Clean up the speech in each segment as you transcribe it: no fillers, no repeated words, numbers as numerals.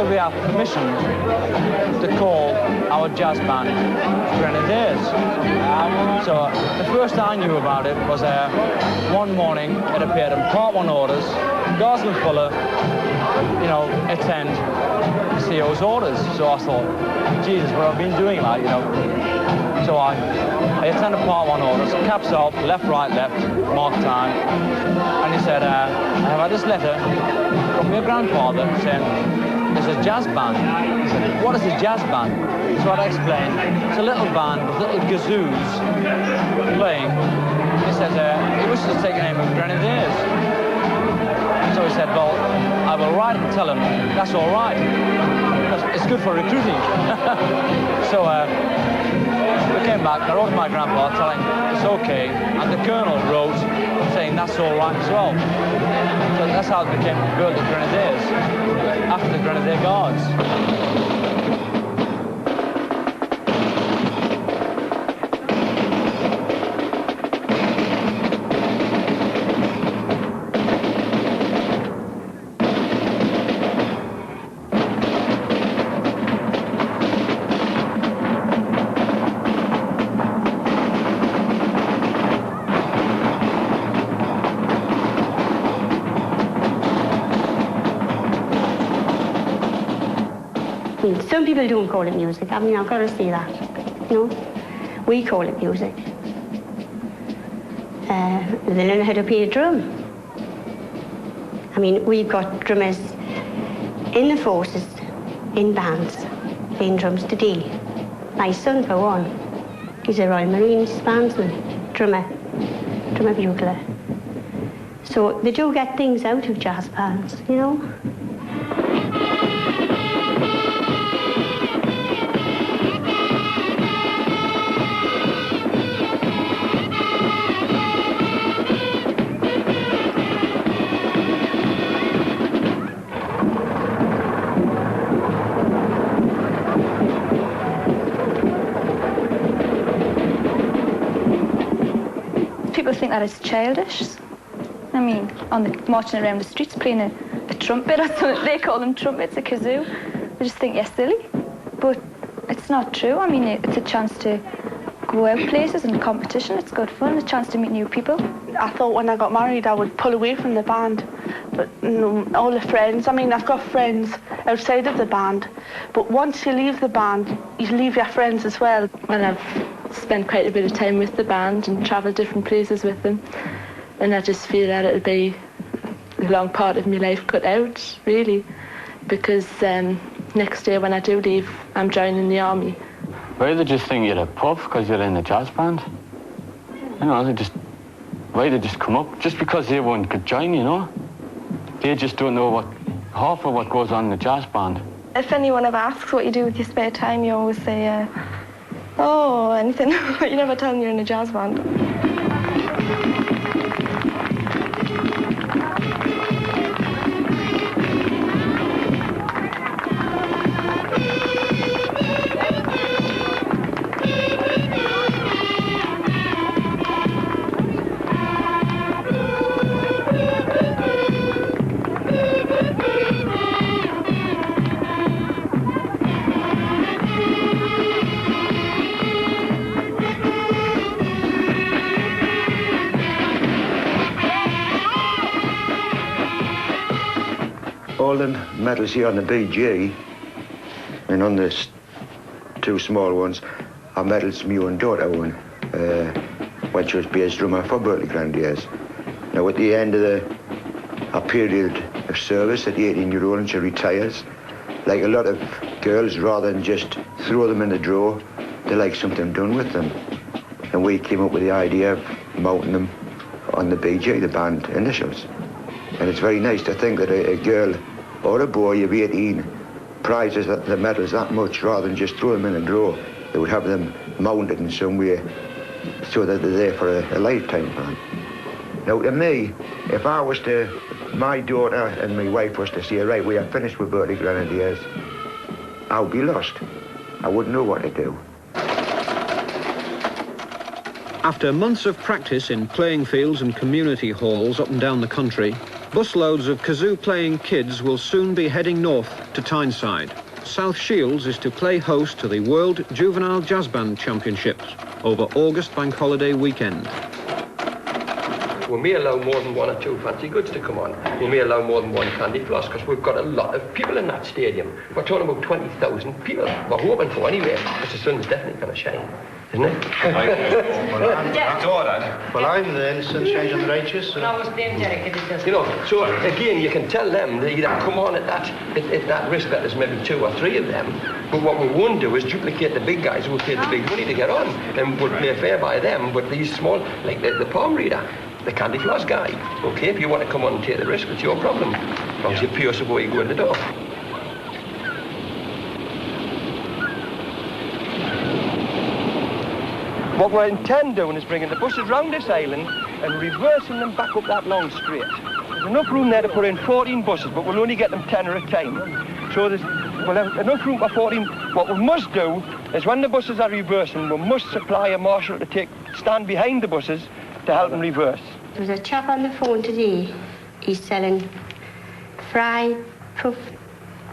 could we have permission to call our jazz band Grenadiers? So the first I knew about it was one morning it appeared in Part 1 orders, Gosling Fuller, you know, attend CO's orders. So I thought, Jesus, what I've been doing, like, you know. So I attended Part 1 orders, caps off, left, right, left, mark time. And he said, I have had this letter from your grandfather saying, there's a jazz band. He said, what is a jazz band? So I explained, it's a little band with little gazoos playing. He says, he wishes to take the name of Grenadiers. So he said, well, I will write and tell him that's all right. It's good for recruiting. So we came back, I wrote to my grandpa telling him it's okay, and the colonel wrote saying that's all right as well. So that's how it became built the Grenadiers, after the Grenadier Guards. Some people don't call it music. I mean, I've got to say that. You know, we call it music. They learn how to play a drum. I mean, we've got drummers in the forces, in bands, playing drums today. My son, for one, he's a Royal Marines bandsman, drummer bugler. So they do get things out of jazz bands, you know. People think that it's childish. I mean, marching around the streets playing a trumpet or something. They call them trumpets, a kazoo. They just think you're silly. But it's not true. I mean, it's a chance to go out places and competition. It's good fun, a chance to meet new people. I thought when I got married I would pull away from the band. But you know, all the friends, I mean, I've got friends outside of the band. But once you leave the band, you leave your friends as well. Well, I've spent quite a bit of time with the band and travelled different places with them, and I just feel that it'll be a long part of my life cut out, really, because next year when I do leave, I'm joining the army. Why they just think you're a puff because you're in a jazz band? You know, why they just come up? Just because everyone could join, you know? They just don't know half of what goes on in the jazz band. If anyone ever asks what you do with your spare time, you always say, oh, anything. You never tell them you're in a jazz band. All the medals here on the BG and on the two small ones are medals my own daughter won when she was bass drummer for Berkeley Grenadiers. Now at the end of her period of service at 18-year-old, she retires. Like a lot of girls, rather than just throw them in the drawer, they like something done with them. And we came up with the idea of mounting them on the BG, the band initials. And it's very nice to think that a girl or a boy of 18 prizes the medals that much rather than just throw them in a drawer. They would have them mounted in some way so that they're there for a lifetime for them. Now to me, if my daughter and my wife was to say, right, we are finished with Berkeley Grenadiers, I would be lost. I wouldn't know what to do. After months of practice in playing fields and community halls up and down the country, Busloads of kazoo-playing kids will soon be heading north to Tyneside. South Shields is to play host to the World Juvenile Jazz Band Championships over August bank holiday weekend. We may allow more than 1 or 2 fancy goods to come on. We may allow more than 1 candy floss because we've got a lot of people in that stadium. We're talking about 20,000 people. We're hoping for anyway, because the sun's definitely going to shine, isn't it? Well, I'm there, the sun shines on the righteous. So. You know, so again, you can tell them they either come on at that risk that there's maybe 2 or 3 of them. But what we won't do is duplicate the big guys who will pay the big money to get on, and we'll play fair by them. But these small, like the palm reader, the candy floss guy, okay, if you want to come on and take the risk, it's your problem. As long as you pay us before you go in the door. What we intend doing is bringing the buses round this island and reversing them back up that long straight. There's enough room there to put in 14 buses, but we'll only get them 10 at a time. So we'll have enough room for 14. What we must do is when the buses are reversing, we must supply a marshal to stand behind the buses to help them reverse. There was a chap on the phone today. He's selling fried puff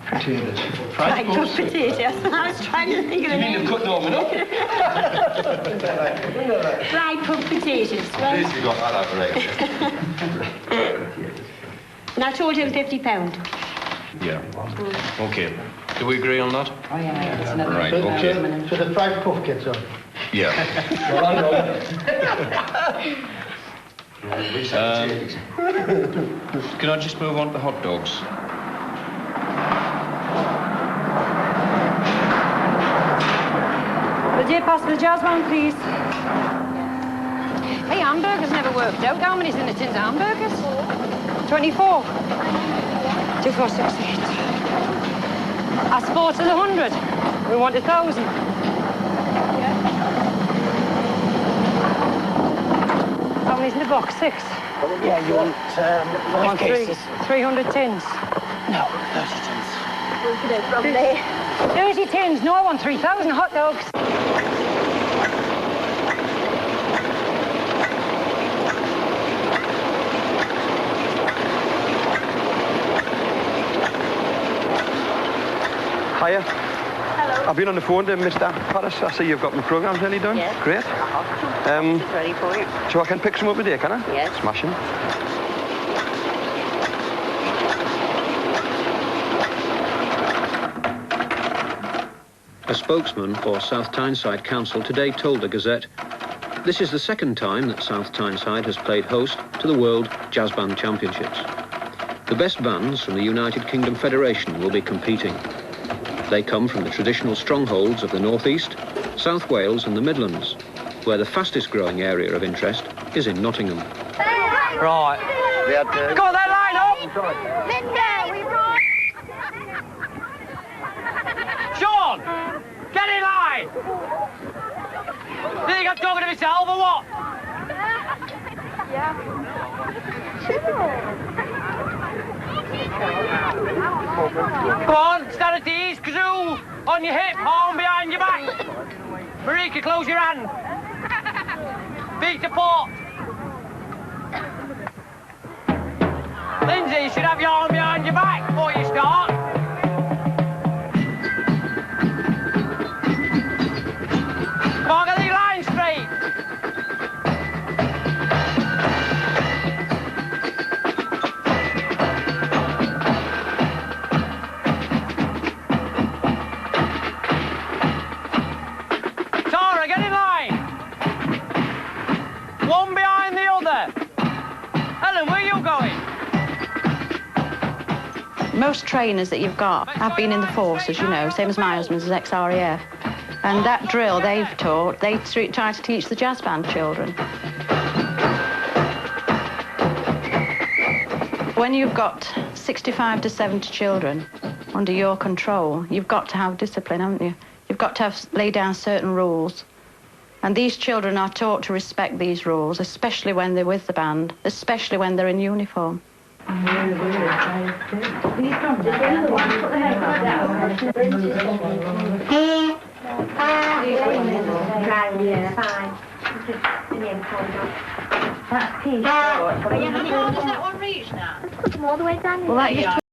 potatoes. Fried puff potatoes. I was trying to think of the name. You mean you've cut them up? Fried puff potatoes. At least you got that out right. And I told him £50. Yeah. Okay. Do we agree on that? Oh, yeah. Right, okay. So the fried puff gets on? Yeah. Can I just move on to hot dogs? Would you pass the jazz one, please? Hey, hamburgers never worked out. How many's in the tins of hamburgers? 24. 2, 4, 6, 8. Our sports is 100. We want 1,000. How many's in the box? 6. Yeah, you want 300 tins. No, 30 tins. From there. 30 tins. No, I want 3,000 hot dogs. Hiya. Hello. I've been on the phone to Mr. Paris. I see you've got my programmes nearly done. Yes. Great. It's ready for you. So I can pick some up today, can I? Yes. Smashing. A spokesman for South Tyneside Council today told the Gazette, this is the second time that South Tyneside has played host to the World Jazz Band Championships. The best bands from the United Kingdom Federation will be competing. They come from the traditional strongholds of the North East, South Wales and the Midlands, where the fastest growing area of interest is in Nottingham. Right. Go on then, line up! Sean! Get in line! You think I'm talking to myself or what? Yeah. Come on, stand at ease, kazoo! On your hip, arm behind your back. Marika, close your hand. Feet to port. Lindsay, you should have your arm behind your back before you start. Come on, get the line straight. Tara, get in line. One behind the other. Ellen, where are you going? Most trainers that you've got have been in the forces, you know, same as my husband's is ex-RAF. And that drill they've taught, they try to teach the jazz band children. When you've got 65 to 70 children under your control, you've got to have discipline, haven't you? You've got to lay down certain rules. And these children are taught to respect these rules, especially when they're with the band, especially when they're in uniform. Fine. That's peace. How far does that one reach now? Let's put them all the way down. Well, that used to